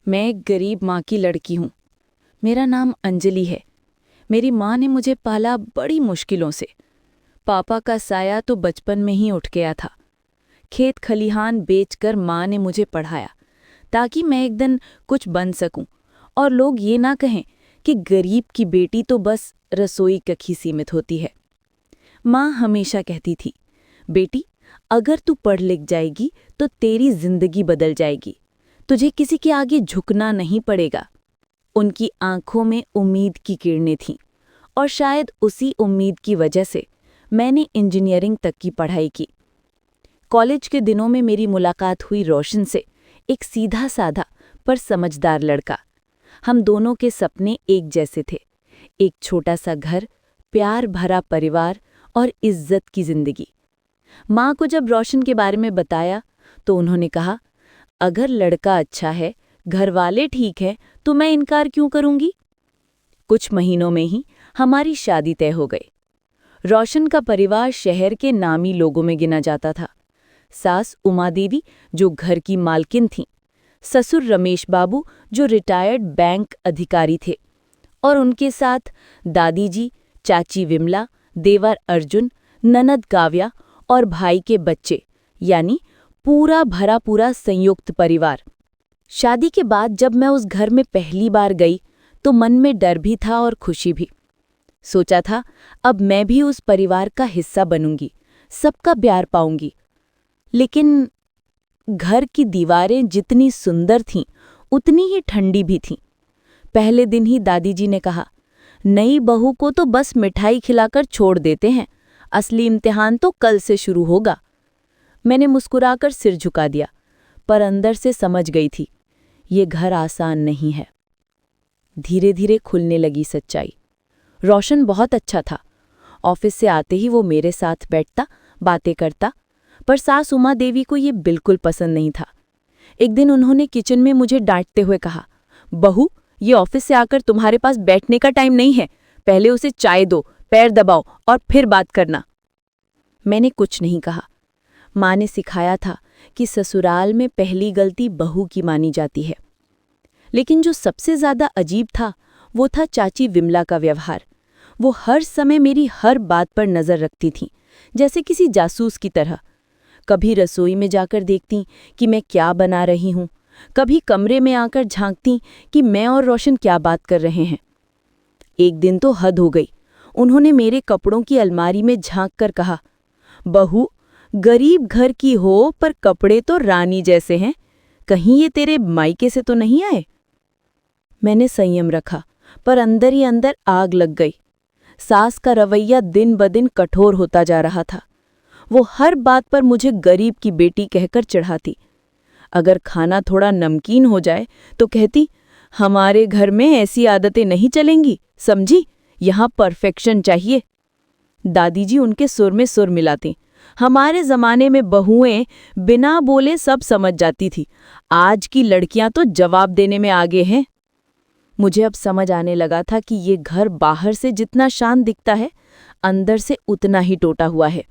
मैं एक गरीब माँ की लड़की हूँ। मेरा नाम अंजलि है। मेरी माँ ने मुझे पाला बड़ी मुश्किलों से। पापा का साया तो बचपन में ही उठ गया था। खेत खलिहान बेचकर माँ ने मुझे पढ़ाया ताकि मैं एक दिन कुछ बन सकूं और लोग ये ना कहें कि गरीब की बेटी तो बस रसोई तक ही सीमित होती है। माँ हमेशा कहती थी, बेटी, अगर तू पढ़ लिख जाएगी तो तेरी जिंदगी बदल जाएगी। तुझे किसी के आगे झुकना नहीं पड़ेगा। उनकी आंखों में उम्मीद की किरणें थीं और शायद उसी उम्मीद की वजह से मैंने इंजीनियरिंग तक की पढ़ाई की। कॉलेज के दिनों में मेरी मुलाकात हुई रोशन से, एक सीधा साधा पर समझदार लड़का। हम दोनों के सपने एक जैसे थे, एक छोटा सा घर, प्यार भरा परिवार और इज्जत की जिंदगी। माँ को जब रोशन के बारे में बताया तो उन्होंने कहा, अगर लड़का अच्छा है, घर वाले ठीक हैं, तो मैं इनकार क्यों करूंगी। कुछ महीनों में ही हमारी शादी तय हो गई। रोशन का परिवार शहर के नामी लोगों में गिना जाता था। सास उमा देवी जो घर की मालकिन थीं, ससुर रमेश बाबू जो रिटायर्ड बैंक अधिकारी थे, और उनके साथ दादी जी, चाची विमला, देवर अर्जुन, ननद काव्या और भाई के बच्चे, यानी पूरा भरा पूरा संयुक्त परिवार। शादी के बाद जब मैं उस घर में पहली बार गई तो मन में डर भी था और खुशी भी। सोचा था अब मैं भी उस परिवार का हिस्सा बनूंगी, सबका प्यार पाऊंगी। लेकिन घर की दीवारें जितनी सुंदर थीं उतनी ही ठंडी भी थीं। पहले दिन ही दादी जी ने कहा, नई बहू को तो बस मिठाई खिलाकर छोड़ देते हैं, असली इम्तिहान तो कल से शुरू होगा। मैंने मुस्कुराकर सिर झुका दिया, पर अंदर से समझ गई थी ये घर आसान नहीं है। धीरे धीरे खुलने लगी सच्चाई। रोशन बहुत अच्छा था। ऑफिस से आते ही वो मेरे साथ बैठता, बातें करता, पर सास उमा देवी को ये बिल्कुल पसंद नहीं था। एक दिन उन्होंने किचन में मुझे डांटते हुए कहा, बहू, ये ऑफिस से आकर तुम्हारे पास बैठने का टाइम नहीं है। पहले उसे चाय दो, पैर दबाओ और फिर बात करना। मैंने कुछ नहीं कहा। माँ ने सिखाया था कि ससुराल में पहली गलती बहू की मानी जाती है। लेकिन जो सबसे ज्यादा अजीब था वो था चाची विमला का व्यवहार। वो हर समय मेरी हर बात पर नजर रखती थीं, जैसे किसी जासूस की तरह। कभी रसोई में जाकर देखती कि मैं क्या बना रही हूँ, कभी कमरे में आकर झांकती कि मैं और रोशन क्या बात कर रहे हैं। एक दिन तो हद हो गई। उन्होंने मेरे कपड़ों की अलमारी में झांक कर कहा, बहू, गरीब घर की हो पर कपड़े तो रानी जैसे हैं, कहीं ये तेरे मायके से तो नहीं आए। मैंने संयम रखा, पर अंदर ही अंदर आग लग गई। सास का रवैया दिन ब दिन कठोर होता जा रहा था। वो हर बात पर मुझे गरीब की बेटी कहकर चिढ़ाती। अगर खाना थोड़ा नमकीन हो जाए तो कहती, हमारे घर में ऐसी आदतें नहीं चलेंगी, समझी, यहाँ परफेक्शन चाहिए। दादी जी उनके सुर में सुर मिलाती, हमारे जमाने में बहुएं बिना बोले सब समझ जाती थी, आज की लड़कियां तो जवाब देने में आगे हैं। मुझे अब समझ आने लगा था कि ये घर बाहर से जितना शांत दिखता है, अंदर से उतना ही टूटा हुआ है।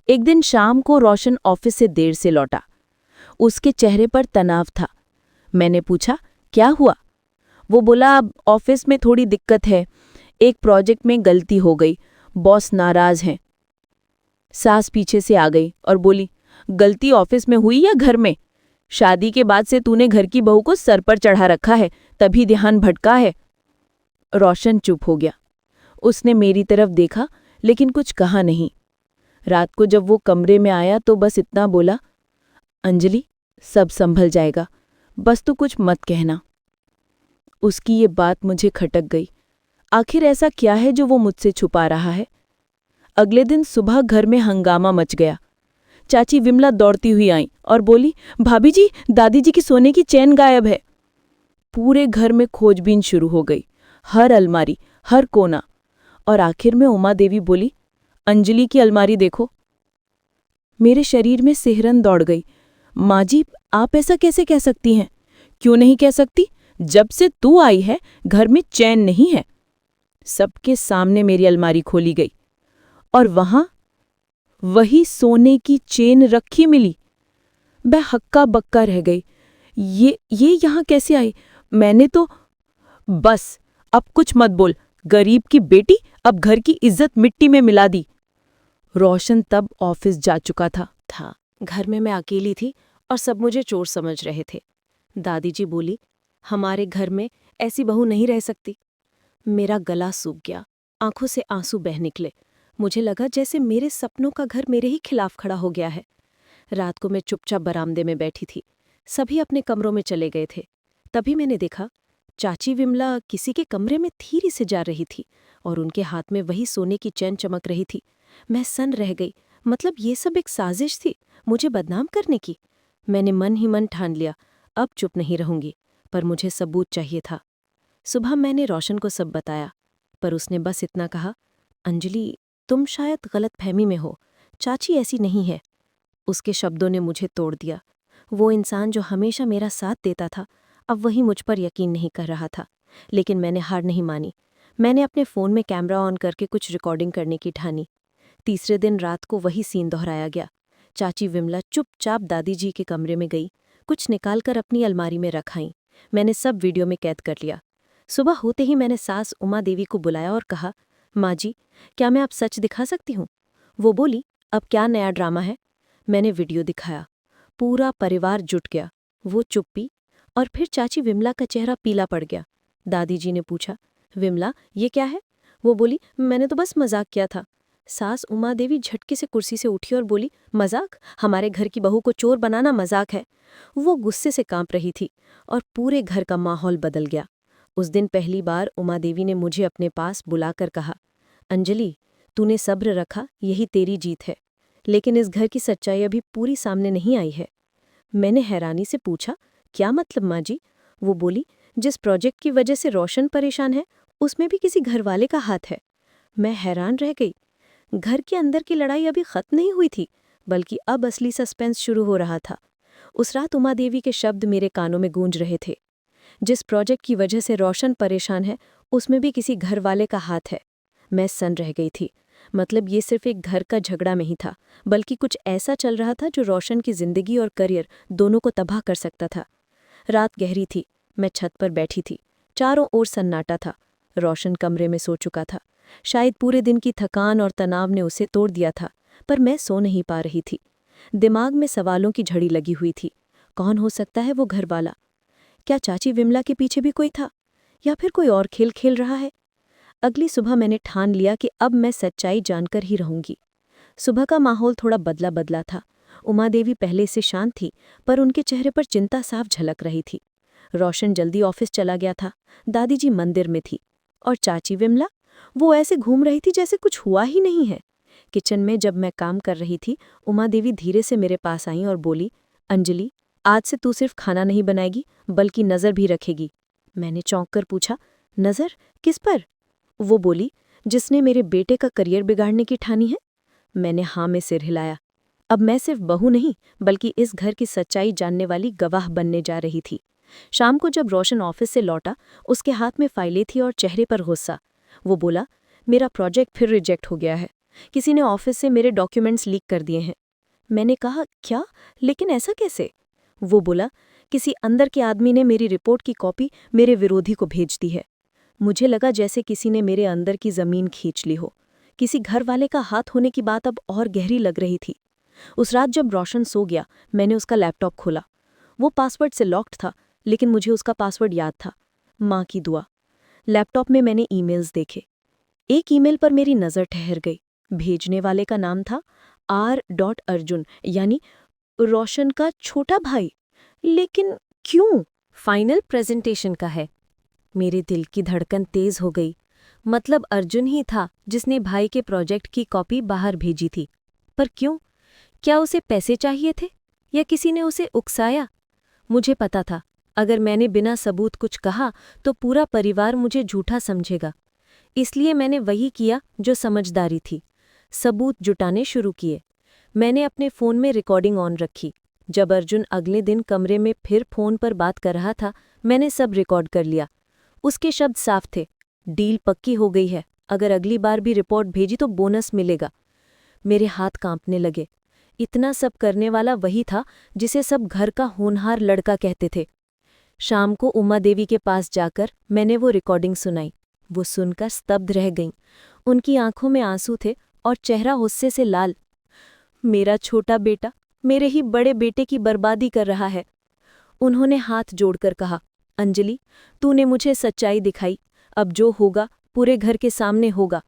एक दिन शाम को रोशन ऑफिस से देर से लौटा। उसके चेहरे पर तनाव था। मैंने पूछा, क्या हुआ? वो बोला, अब ऑफिस में थोड़ी दिक्कत है, एक प्रोजेक्ट में गलती हो गई, बॉस नाराज हैं। सास पीछे से आ गई और बोली, गलती ऑफिस में हुई या घर में? शादी के बाद से तूने घर की बहू को सर पर चढ़ा रखा है, तभी ध्यान भटका है। रोशन चुप हो गया। उसने मेरी तरफ देखा लेकिन कुछ कहा नहीं। रात को जब वो कमरे में आया तो बस इतना बोला, अंजलि, सब संभल जाएगा, बस तू कुछ मत कहना। उसकी ये बात मुझे खटक गई। आखिर ऐसा क्या है जो वो मुझसे छुपा रहा है? अगले दिन सुबह घर में हंगामा मच गया। चाची विमला दौड़ती हुई आई और बोली, भाभी जी, दादी जी की सोने की चेन गायब है। पूरे घर में खोजबीन शुरू हो गई, हर अलमारी, हर कोना, और आखिर में उमा देवी बोली, अंजलि की अलमारी देखो। मेरे शरीर में सिहरन दौड़ गई। माँ जी, आप ऐसा कैसे कह सकती हैं? क्यों नहीं कह सकती? जब से तू आई है घर में चैन नहीं है। सबके सामने मेरी अलमारी खोली गई और वहां वही सोने की चेन रखी मिली। मैं हक्का बक्का रह गई। ये यहाँ कैसे आई? मैंने तो। बस, अब कुछ मत बोल। गरीब की बेटी अब घर की इज्जत मिट्टी में मिला दी। रोशन तब ऑफिस जा चुका था। घर में मैं अकेली थी और सब मुझे चोर समझ रहे थे। दादी जी बोली, हमारे घर में ऐसी बहू नहीं रह सकती। मेरा गला सूख गया, आंखों से आंसू बह निकले। मुझे लगा जैसे मेरे सपनों का घर मेरे ही खिलाफ खड़ा हो गया है। रात को मैं चुपचाप बरामदे में बैठी थी। सभी अपने कमरों में चले गए थे। तभी मैंने देखा चाची विमला किसी के कमरे में धीरे से जा रही थी और उनके हाथ में वही सोने की चैन चमक रही थी। मैं सन्न रह गई। मतलब ये सब एक साजिश थी मुझे बदनाम करने की। मैंने मन ही मन ठान लिया, अब चुप नहीं रहूंगी, पर मुझे सबूत चाहिए था। सुबह मैंने रोशन को सब बताया, पर उसने बस इतना कहा, अंजलि, तुम शायद गलतफहमी में हो। चाची ऐसी नहीं है। उसके शब्दों ने मुझे तोड़ दिया। वो इंसान जो हमेशा मेरा साथ देता था, अब वही मुझ पर यकीन नहीं कर रहा था। लेकिन मैंने हार नहीं मानी। मैंने अपने फ़ोन में कैमरा ऑन करके कुछ रिकॉर्डिंग करने की ठानी। तीसरे दिन रात को वही सीन दोहराया गया। चाची विमला चुपचाप दादी जी के कमरे में गई, कुछ निकालकर अपनी अलमारी में रखाई। मैंने सब वीडियो में कैद कर लिया। सुबह होते ही मैंने सास उमा देवी को बुलाया और कहा, माँ जी, क्या मैं अब सच दिखा सकती हूँ? वो बोली, अब क्या नया ड्रामा है? मैंने वीडियो दिखाया। पूरा परिवार जुट गया। वो चुप्पी, और फिर चाची विमला का चेहरा पीला पड़ गया। दादी जी ने पूछा, विमला, ये क्या है? वो बोली, मैंने तो बस मजाक किया था। सास उमा देवी झटके से कुर्सी से उठी और बोली, मजाक? हमारे घर की बहू को चोर बनाना मजाक है? वो गुस्से से कांप रही थी और पूरे घर का माहौल बदल गया। उस दिन पहली बार उमा देवी ने मुझे अपने पास बुलाकर कहा, अंजलि, तूने सब्र रखा, यही तेरी जीत है। लेकिन इस घर की सच्चाई अभी पूरी सामने नहीं आई है। मैंने हैरानी से पूछा, क्या मतलब माँ जी? वो बोली, जिस प्रोजेक्ट की वजह से रोशन परेशान है, उसमें भी किसी घरवाले का हाथ है। मैं हैरान रह गई। घर के अंदर की लड़ाई अभी खत्म नहीं हुई थी, बल्कि अब असली सस्पेंस शुरू हो रहा था। उस रात उमा देवी के शब्द मेरे कानों में गूंज रहे थे। जिस प्रोजेक्ट की वजह से रोशन परेशान है, उसमें भी किसी घरवाले का हाथ है। मैं सन्न रह गई थी। मतलब ये सिर्फ एक घर का झगड़ा नहीं था, बल्कि कुछ ऐसा चल रहा था जो रोशन की जिंदगी और करियर दोनों को तबाह कर सकता था। रात गहरी थी। मैं छत पर बैठी थी। चारों ओर सन्नाटा था। रोशन कमरे में सो चुका था। शायद पूरे दिन की थकान और तनाव ने उसे तोड़ दिया था, पर मैं सो नहीं पा रही थी। दिमाग में सवालों की झड़ी लगी हुई थी। कौन हो सकता है वो घरवाला? क्या चाची विमला के पीछे भी कोई था, या फिर कोई और खेल खेल रहा है? अगली सुबह मैंने ठान लिया कि अब मैं सच्चाई जानकर ही रहूंगी। सुबह का माहौल थोड़ा बदला बदला था। उमा देवी पहले से शांत थी, पर उनके चेहरे पर चिंता साफ झलक रही थी। रोशन जल्दी ऑफिस चला गया था। दादी जी मंदिर में थी। और चाची विमला, वो ऐसे घूम रही थी जैसे कुछ हुआ ही नहीं है। किचन में जब मैं काम कर रही थी, उमा देवी धीरे से मेरे पास आई और बोली, अंजलि, आज से तू सिर्फ खाना नहीं बनाएगी, बल्कि नज़र भी रखेगी। मैंने चौंक कर पूछा, नज़र? किस पर? वो बोली, जिसने मेरे बेटे का करियर बिगाड़ने की ठानी है। मैंने हाँ में सिर हिलाया। अब मैं सिर्फ बहू नहीं, बल्कि इस घर की सच्चाई जानने वाली गवाह बनने जा रही थी। शाम को जब रोशन ऑफिस से लौटा, उसके हाथ में फाइलें थी और चेहरे पर गुस्सा। वो बोला, मेरा प्रोजेक्ट फिर रिजेक्ट हो गया है। किसी ने ऑफिस से मेरे डॉक्यूमेंट्स लीक कर दिए हैं। मैंने कहा, क्या? लेकिन ऐसा कैसे? वो बोला, किसी अंदर के आदमी ने मेरी रिपोर्ट की कॉपी मेरे विरोधी को भेज दी है। मुझे लगा जैसे किसी ने मेरे अंदर की जमीन खींच ली हो। किसी घर वाले का हाथ होने की बात अब और गहरी लग रही थी। उस रात जब रोशन सो गया, मैंने उसका लैपटॉप खोला। वो पासवर्ड से लॉक्ड था, लेकिन मुझे उसका पासवर्ड याद था, माँ की दुआ। लैपटॉप में मैंने ईमेल्स देखे। एक ईमेल पर मेरी नज़र ठहर गई। भेजने वाले का नाम था R.Arjun, यानी रोशन का छोटा भाई। लेकिन क्यों? फाइनल प्रेजेंटेशन का है। मेरे दिल की धड़कन तेज हो गई। मतलब अर्जुन ही था जिसने भाई के प्रोजेक्ट की कॉपी बाहर भेजी थी। पर क्यों? क्या उसे पैसे चाहिए थे, या किसी ने उसे उकसाया? मुझे पता था, अगर मैंने बिना सबूत कुछ कहा तो पूरा परिवार मुझे झूठा समझेगा। इसलिए मैंने वही किया जो समझदारी थी। सबूत जुटाने शुरू किए। मैंने अपने फ़ोन में रिकॉर्डिंग ऑन रखी। जब अर्जुन अगले दिन कमरे में फिर फ़ोन पर बात कर रहा था, मैंने सब रिकॉर्ड कर लिया। उसके शब्द साफ थे, डील पक्की हो गई है, अगर अगली बार भी रिपोर्ट भेजी तो बोनस मिलेगा। मेरे हाथ कांपने लगे। इतना सब करने वाला वही था जिसे सब घर का होनहार लड़का कहते थे। शाम को उमा देवी के पास जाकर मैंने वो रिकॉर्डिंग सुनाई। वो सुनकर स्तब्ध रह गईं। उनकी आंखों में आंसू थे और चेहरा गुस्से से लाल। मेरा छोटा बेटा मेरे ही बड़े बेटे की बर्बादी कर रहा है। उन्होंने हाथ जोड़कर कहा, अंजलि, तूने मुझे सच्चाई दिखाई, अब जो होगा पूरे घर के सामने होगा।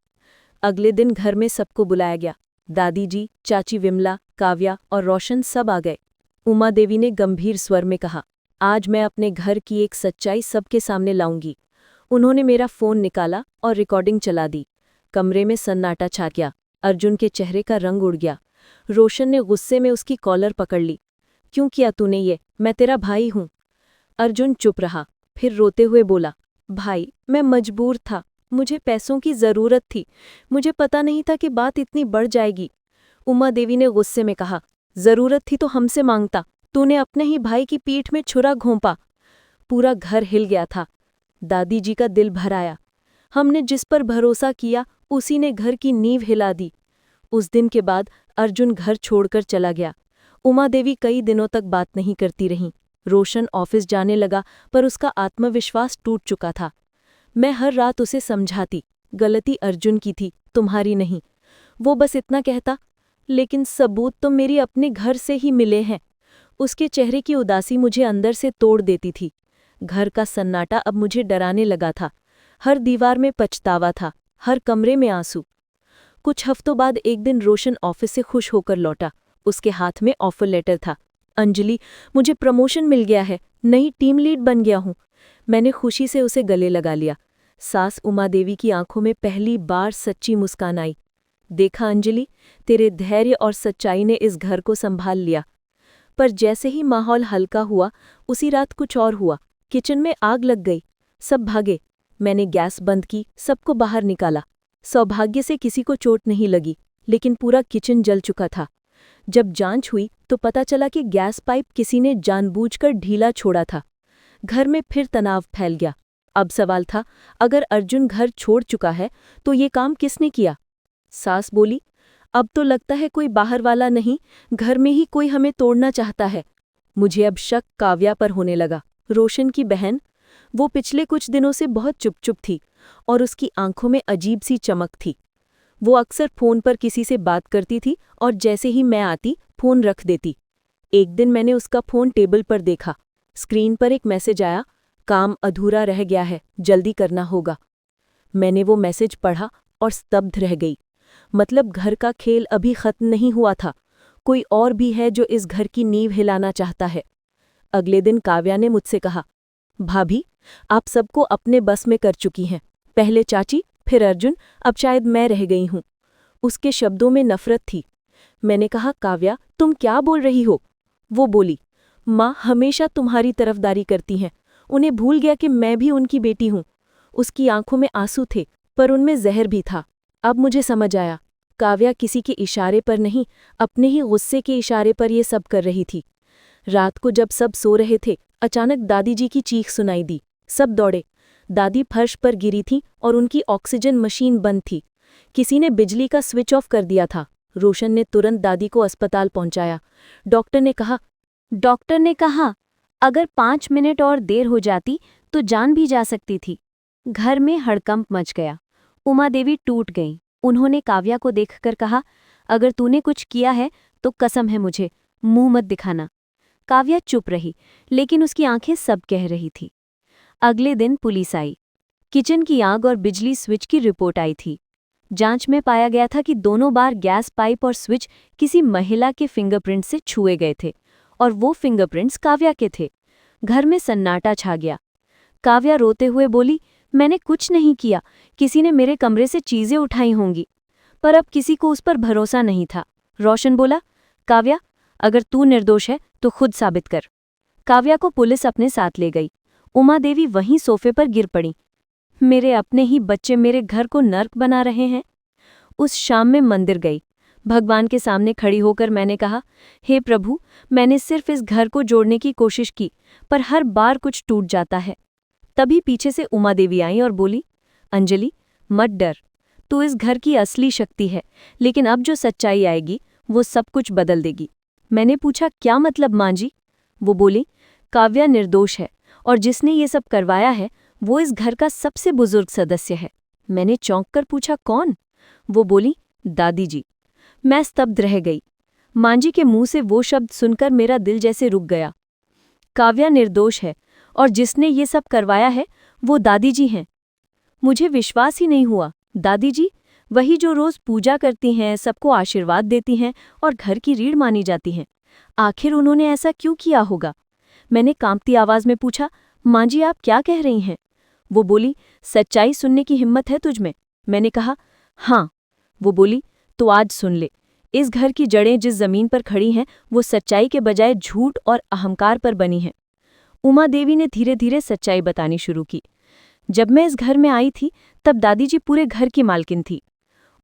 अगले दिन घर में सबको बुलाया गया। दादी जी, चाची विमला, काव्या और रोशन सब आ गए। उमा देवी ने गंभीर स्वर में कहा, आज मैं अपने घर की एक सच्चाई सबके सामने लाऊंगी। उन्होंने मेरा फोन निकाला और रिकॉर्डिंग चला दी। कमरे में सन्नाटा छा गया। अर्जुन के चेहरे का रंग उड़ गया। रोशन ने गुस्से में उसकी कॉलर पकड़ ली। क्यों किया तूने ये? मैं तेरा भाई हूं। अर्जुन चुप रहा, फिर रोते हुए बोला, भाई, मैं मजबूर था। मुझे पैसों की जरूरत थी। मुझे पता नहीं था कि बात इतनी बढ़ जाएगी। उमा देवी ने गुस्से में कहा, जरूरत थी तो हमसे मांगता। तूने अपने ही भाई की पीठ में छुरा घोंपा। पूरा घर हिल गया था। दादी जी का दिल भर आया। हमने जिस पर भरोसा किया उसी ने घर की नींव हिला दी। उस दिन के बाद अर्जुन घर छोड़कर चला गया। उमा देवी कई दिनों तक बात नहीं करती रहीं। रोशन ऑफिस जाने लगा, पर उसका आत्मविश्वास टूट चुका था। मैं हर रात उसे समझाती, गलती अर्जुन की थी, तुम्हारी नहीं। वो बस इतना कहता, लेकिन सबूत तो मेरी अपने घर से ही मिले हैं। उसके चेहरे की उदासी मुझे अंदर से तोड़ देती थी। घर का सन्नाटा अब मुझे डराने लगा था। हर दीवार में पछतावा था, हर कमरे में आंसू। कुछ हफ्तों बाद एक दिन रोशन ऑफिस से खुश होकर लौटा। उसके हाथ में ऑफर लेटर था। अंजलि, मुझे प्रमोशन मिल गया है, नई टीम लीड बन गया हूँ। मैंने खुशी से उसे गले लगा लिया। सास उमा देवी की आंखों में पहली बार सच्ची मुस्कान आई। देखा अंजलि, तेरे धैर्य और सच्चाई ने इस घर को संभाल लिया। पर जैसे ही माहौल हल्का हुआ, उसी रात कुछ और हुआ। किचन में आग लग गई। सब भागे। मैंने गैस बंद की, सबको बाहर निकाला। सौभाग्य से किसी को चोट नहीं लगी, लेकिन पूरा किचन जल चुका था। जब जांच हुई तो पता चला कि गैस पाइप किसी ने जानबूझकर ढीला छोड़ा था। घर में फिर तनाव फैल गया। अब सवाल था, अगर अर्जुन घर छोड़ चुका है तो ये काम किसने किया? सास बोली, अब तो लगता है कोई बाहर वाला नहीं, घर में ही कोई हमें तोड़ना चाहता है। मुझे अब शक काव्या पर होने लगा। रोशन की बहन, वो पिछले कुछ दिनों से बहुत चुप-चुप थी और उसकी आंखों में अजीब सी चमक थी। वो अक्सर फोन पर किसी से बात करती थी और जैसे ही मैं आती फोन रख देती। एक दिन मैंने उसका फोन टेबल पर देखा। स्क्रीन पर एक मैसेज आया, काम अधूरा रह गया है, जल्दी करना होगा। मैंने वो मैसेज पढ़ा और स्तब्ध रह गई। मतलब घर का खेल अभी खत्म नहीं हुआ था। कोई और भी है जो इस घर की नींव हिलाना चाहता है। अगले दिन काव्या ने मुझसे कहा, भाभी, आप सबको अपने बस में कर चुकी हैं। पहले चाची, फिर अर्जुन, अब शायद मैं रह गई हूं। उसके शब्दों में नफरत थी। मैंने कहा, काव्या, तुम क्या बोल रही हो? वो बोली, माँ हमेशा तुम्हारी तरफदारी करती हैं। उन्हें भूल गया कि मैं भी उनकी बेटी हूं। उसकी आंखों में आंसू थे, पर उनमें जहर भी था। अब मुझे समझ आया, काव्या किसी के इशारे पर नहीं, अपने ही गुस्से के इशारे पर ये सब कर रही थी। रात को जब सब सो रहे थे, अचानक दादी जी की चीख सुनाई दी। सब दौड़े। दादी फर्श पर गिरी थीं और उनकी ऑक्सीजन मशीन बंद थी। किसी ने बिजली का स्विच ऑफ कर दिया था। रोशन ने तुरंत दादी को अस्पताल पहुंचाया। डॉक्टर ने कहा अगर 5 मिनट और देर हो जाती तो जान भी जा सकती थी। घर में हड़कंप मच गया। उमा देवी टूट गईं। उन्होंने काव्या को देखकर कहा, अगर तूने कुछ किया है तो कसम है मुझे, मुंह मत दिखाना। काव्या चुप रही, लेकिन उसकी आंखें सब कह रही थी। अगले दिन पुलिस आई। किचन की आग और बिजली स्विच की रिपोर्ट आई थी। जांच में पाया गया था कि दोनों बार गैस पाइप और स्विच किसी महिला के फिंगरप्रिंट से छुए गए थे और वो फिंगरप्रिंट्स काव्या के थे। घर में सन्नाटा छा गया। काव्या रोते हुए बोली, मैंने कुछ नहीं किया, किसी ने मेरे कमरे से चीजें उठाई होंगी। पर अब किसी को उस पर भरोसा नहीं था। रोशन बोला, काव्या, अगर तू निर्दोष है तो खुद साबित कर। काव्या को पुलिस अपने साथ ले गई। उमा देवी वहीं सोफे पर गिर पड़ी। मेरे अपने ही बच्चे मेरे घर को नर्क बना रहे हैं। उस शाम में मंदिर गई। भगवान के सामने खड़ी होकर मैंने कहा, हे प्रभु, मैंने सिर्फ इस घर को जोड़ने की कोशिश की, पर हर बार कुछ टूट जाता है। तभी पीछे से उमा देवी आई और बोली, अंजलि, मत डर, तू इस घर की असली शक्ति है, लेकिन अब जो सच्चाई आएगी वो सब कुछ बदल देगी। मैंने पूछा, क्या मतलब माँ जी? वो बोली, काव्या निर्दोष है और जिसने ये सब करवाया है वो इस घर का सबसे बुजुर्ग सदस्य है। मैंने चौंक कर पूछा, कौन? वो बोली, दादी जी। मैं स्तब्ध रह गई। मांझी के मुंह से वो शब्द सुनकर मेरा दिल जैसे रुक गया। काव्या निर्दोष है और जिसने ये सब करवाया है वो दादी जी हैं। मुझे विश्वास ही नहीं हुआ। दादी जी, वही जो रोज पूजा करती हैं, सबको आशीर्वाद देती हैं और घर की रीढ़ मानी जाती हैं। आखिर उन्होंने ऐसा क्यों किया होगा? मैंने कांपती आवाज में पूछा, माँ जी आप क्या कह रही हैं? वो बोली, सच्चाई सुनने की हिम्मत है तुझमें? मैंने कहा, हाँ। वो बोली, तो आज सुन ले। इस घर की जड़ें जिस जमीन पर खड़ी हैं वो सच्चाई के बजाय झूठ और अहंकार पर बनी हैं। उमा देवी ने धीरे धीरे सच्चाई बतानी शुरू की। जब मैं इस घर में आई थी तब दादी जी पूरे घर की मालकिन थी।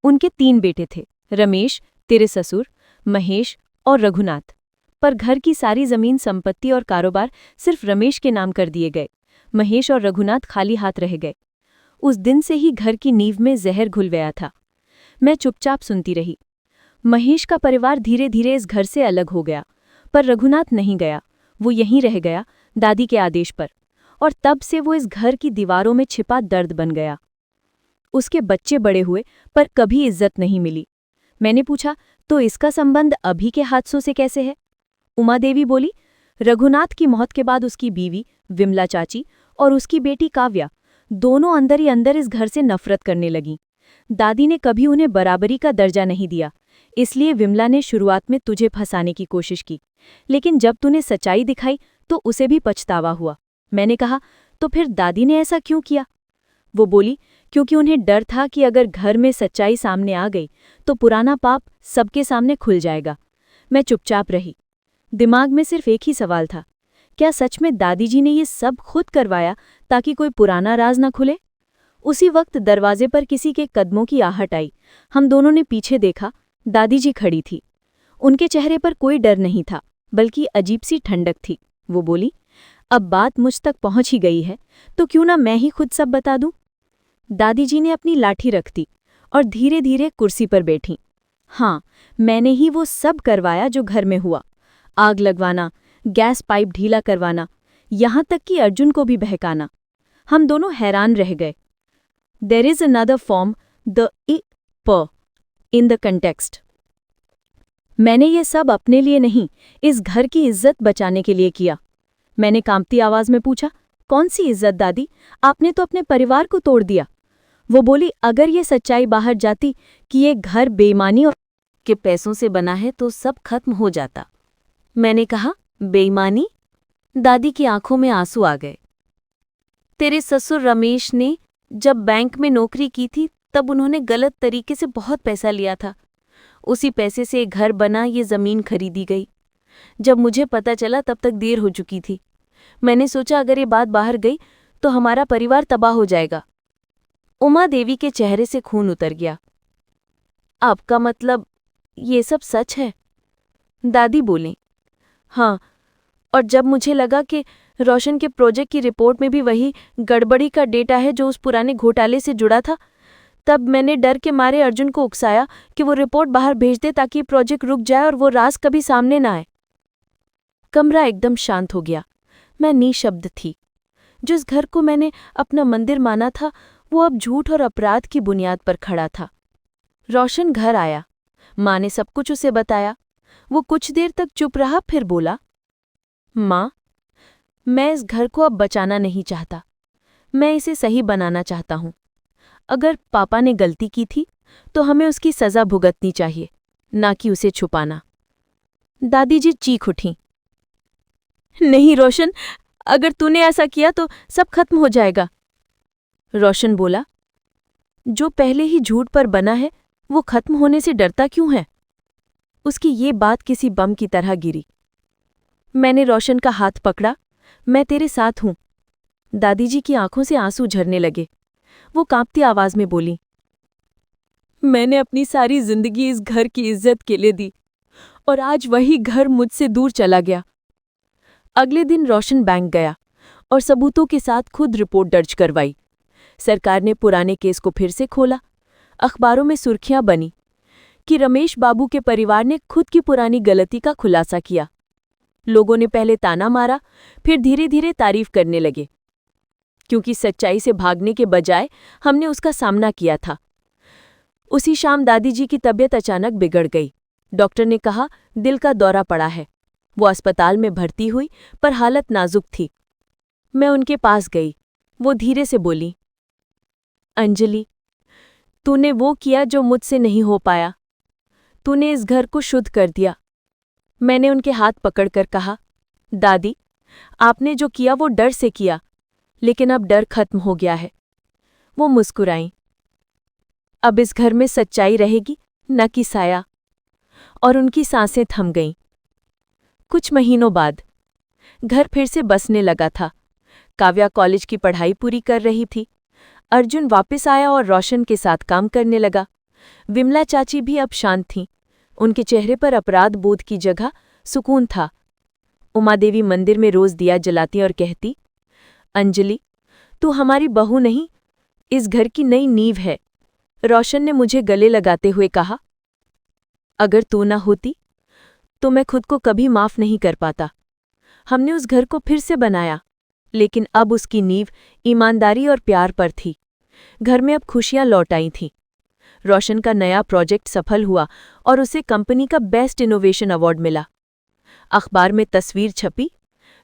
उनके 3 बेटे थे, रमेश, तेरे ससुर, महेश और रघुनाथ। पर घर की सारी जमीन, संपत्ति और कारोबार सिर्फ रमेश के नाम कर दिए गए। महेश और रघुनाथ खाली हाथ रह गए। उस दिन से ही घर की नींव में जहर घुल गया था। मैं चुपचाप सुनती रही। महेश का परिवार धीरे धीरे इस घर से अलग हो गया, पर रघुनाथ नहीं गया। वो यहीं रह गया, दादी के आदेश पर, और तब से वो इस घर की दीवारों में छिपा दर्द बन गया। उसके बच्चे बड़े हुए पर कभी इज्जत नहीं मिली। मैंने पूछा, तो इसका संबंध अभी के हादसों से कैसे है? उमा देवी बोली, रघुनाथ की मौत के बाद उसकी बीवी विमला चाची और उसकी बेटी काव्या दोनों अंदर ही अंदर इस घर से नफरत करने लगीं। दादी ने कभी उन्हें बराबरी का दर्जा नहीं दिया, इसलिए विमला ने शुरुआत में तुझे फंसाने की कोशिश की, लेकिन जब तूने सच्चाई दिखाई तो उसे भी पछतावा हुआ। मैंने कहा, तो फिर दादी ने ऐसा क्यों किया? वो बोली, क्योंकि उन्हें डर था कि अगर घर में सच्चाई सामने आ गई तो पुराना पाप सबके सामने खुल जाएगा। मैं चुपचाप रही। दिमाग में सिर्फ एक ही सवाल था, क्या सच में दादी जी ने ये सब खुद करवाया ताकि कोई पुराना राज न खुले? उसी वक्त दरवाजे पर किसी के कदमों की आहट आई। हम दोनों ने पीछे देखा। दादी जी खड़ी थी। उनके चेहरे पर कोई डर नहीं था, बल्कि अजीब सी ठंडक थी। वो बोली, अब बात मुझ तक पहुंच ही गई है तो क्यों ना मैं ही खुद सब बता दूं? दादी जी ने अपनी लाठी रख दी और धीरे धीरे कुर्सी पर बैठी। हाँ, मैंने ही वो सब करवाया जो घर में हुआ। आग लगवाना, गैस पाइप ढीला करवाना, यहाँ तक कि अर्जुन को भी बहकाना। हम दोनों हैरान रह गए। There is another form, the इ प इन द कंटेक्स्ट। मैंने ये सब अपने लिए नहीं, इस घर की इज्जत बचाने के लिए किया। मैंने कांपती आवाज में पूछा, कौन सी इज्जत दादी? आपने तो अपने परिवार को तोड़ दिया। वो बोली, अगर ये सच्चाई बाहर जाती कि ये घर बेईमानी और के पैसों से बना है तो सब खत्म हो जाता। मैंने कहा, बेईमानी? दादी की आंखों में आंसू आ गए। तेरे ससुर रमेश ने जब बैंक में नौकरी की थी तब उन्होंने गलत तरीके से बहुत पैसा लिया था। उसी पैसे से एक घर बना, ये जमीन खरीदी गई। जब मुझे पता चला तब तक देर हो चुकी थी। मैंने सोचा अगर ये बात बाहर गई तो हमारा परिवार तबाह हो जाएगा। उमा देवी के चेहरे से खून उतर गया। आपका मतलब ये सब सच है? दादी बोली, हाँ, और जब मुझे लगा कि रोशन के प्रोजेक्ट की रिपोर्ट में भी वही गड़बड़ी का डेटा है जो उस पुराने घोटाले से जुड़ा था, तब मैंने डर के मारे अर्जुन को उकसाया कि वो रिपोर्ट बाहर भेज दे ताकि प्रोजेक्ट रुक जाए और वो राज कभी सामने ना आए। कमरा एकदम शांत हो गया। मैं निशब्द थी। जिस घर को मैंने अपना मंदिर माना था वो अब झूठ और अपराध की बुनियाद पर खड़ा था। रोशन घर आया। माँ ने सब कुछ उसे बताया। वो कुछ देर तक चुप रहा, फिर बोला, माँ, मैं इस घर को अब बचाना नहीं चाहता। मैं इसे सही बनाना चाहता हूँ। अगर पापा ने गलती की थी तो हमें उसकी सज़ा भुगतनी चाहिए, ना कि उसे छुपाना। दादी जी चीख उठीं। नहीं रोशन, अगर तूने ऐसा किया तो सब खत्म हो जाएगा। रोशन बोला, जो पहले ही झूठ पर बना है वो खत्म होने से डरता क्यों है? उसकी ये बात किसी बम की तरह गिरी। मैंने रोशन का हाथ पकड़ा। मैं तेरे साथ हूं। दादी जी की आंखों से आंसू झरने लगे। वो कांपती आवाज में बोली, मैंने अपनी सारी जिंदगी इस घर की इज्जत के लिए दी और आज वही घर मुझसे दूर चला गया। अगले दिन रोशन बैंक गया और सबूतों के साथ खुद रिपोर्ट दर्ज करवाई। सरकार ने पुराने केस को फिर से खोला। अखबारों में सुर्खियां बनी कि रमेश बाबू के परिवार ने खुद की पुरानी गलती का खुलासा किया। लोगों ने पहले ताना मारा, फिर धीरे धीरे तारीफ करने लगे, क्योंकि सच्चाई से भागने के बजाय हमने उसका सामना किया था। उसी शाम दादी जी की तबीयत अचानक बिगड़ गई। डॉक्टर ने कहा दिल का दौरा पड़ा है। वो अस्पताल में भर्ती हुई, पर हालत नाजुक थी। मैं उनके पास गई। वो धीरे से बोली, अंजलि, तूने वो किया जो मुझसे नहीं हो पाया। तूने इस घर को शुद्ध कर दिया। मैंने उनके हाथ पकड़कर कहा, दादी, आपने जो किया वो डर से किया, लेकिन अब डर खत्म हो गया है। वो मुस्कुराईं। अब इस घर में सच्चाई रहेगी, न कि साया। और उनकी सांसें थम गईं। कुछ महीनों बाद घर फिर से बसने लगा था। काव्या कॉलेज की पढ़ाई पूरी कर रही थी। अर्जुन वापस आया और रोशन के साथ काम करने लगा। विमला चाची भी अब शांत थीं। उनके चेहरे पर अपराध बोध की जगह सुकून था। उमादेवी मंदिर में रोज दिया जलाती और कहती, अंजलि, तू हमारी बहू नहीं, इस घर की नई नींव है। रोशन ने मुझे गले लगाते हुए कहा, अगर तू न होती तो मैं खुद को कभी माफ नहीं कर पाता। हमने उस घर को फिर से बनाया, लेकिन अब उसकी नींव ईमानदारी और प्यार पर थी। घर में अब खुशियां लौट आई थीं। रोशन का नया प्रोजेक्ट सफल हुआ और उसे कंपनी का बेस्ट इनोवेशन अवार्ड मिला। अखबार में तस्वीर छपी,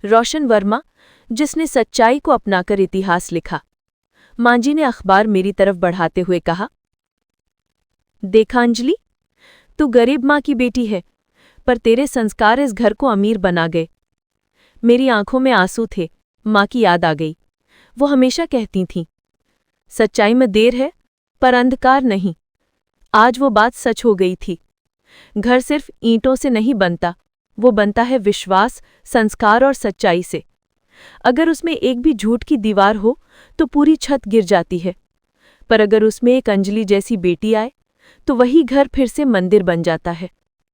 रोशन वर्मा, जिसने सच्चाई को अपनाकर इतिहास लिखा। मांजी ने अखबार मेरी तरफ बढ़ाते हुए कहा, देखा अंजलि, तू गरीब माँ की बेटी है, पर तेरे संस्कार इस घर को अमीर बना गए। मेरी आंखों में आंसू थे। माँ की याद आ गई। वो हमेशा कहती थीं, सच्चाई में देर है पर अंधकार नहीं। आज वो बात सच हो गई थी। घर सिर्फ ईंटों से नहीं बनता, वो बनता है विश्वास, संस्कार और सच्चाई से। अगर उसमें एक भी झूठ की दीवार हो तो पूरी छत गिर जाती है, पर अगर उसमें एक अंजलि जैसी बेटी आए तो वही घर फिर से मंदिर बन जाता है।